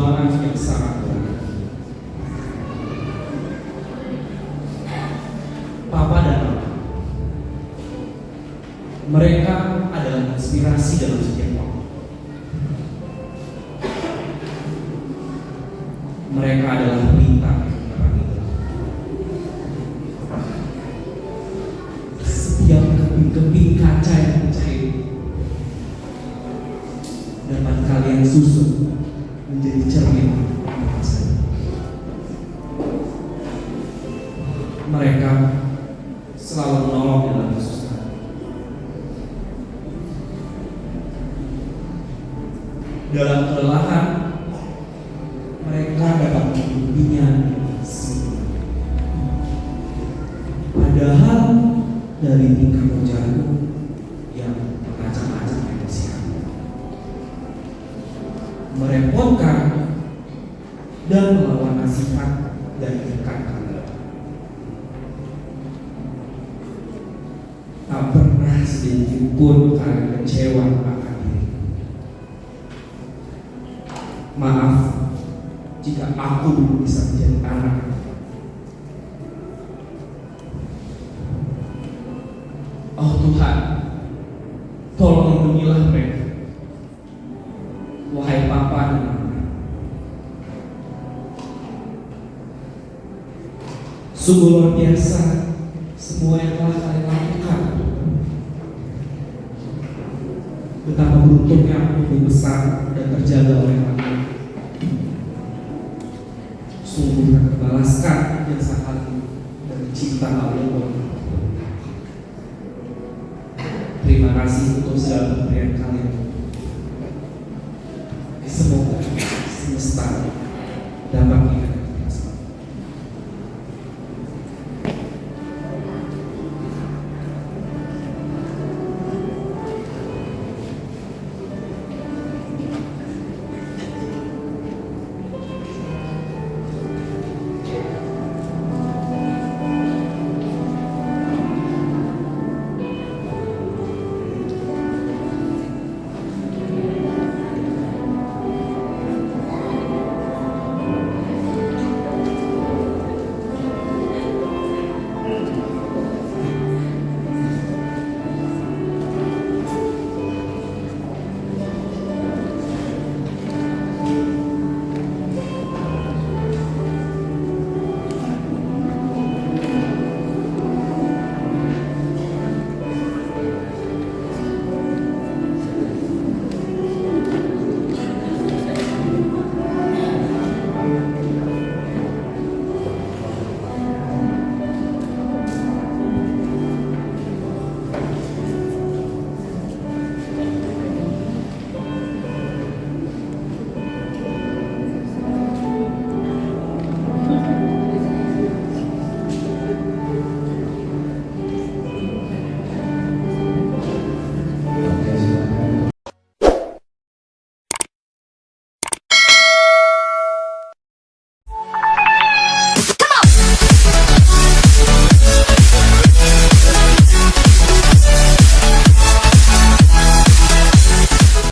perjuangan yang sangat berat. Papa dan Mama, mereka adalah inspirasi dalam setiap waktu. Mereka adalah bintang yang menerangi gelap. Setiap keping-keping kaca yang mencair dapat kalian susun menjadi cermin masa. Mereka selalu menolong dalam kesusahan. Dalam kelelahan, mereka dapat menghidupinya sendiri. Padahal dari tingkah ujarku yang mengacak-acak emosi kami, merepotkan dan melawan nasihat dan ikat kami. Tak pernah sedikit pun kalian kecewa akan diri. Maaf jika aku belum bisa menjadi anak. Oh Tuhan, tolong lindungilah mereka. Wahai Papa dan Mama, sungguh luar biasa semua yang telah kalian lakukan. Betapa beruntungnya aku dibesar dan terjaga oleh kalian. Sungguh tak terbalaskan jasa kalian dari cinta Allah. Terima kasih untuk segala pemberian kalian. Semoga semesta dapat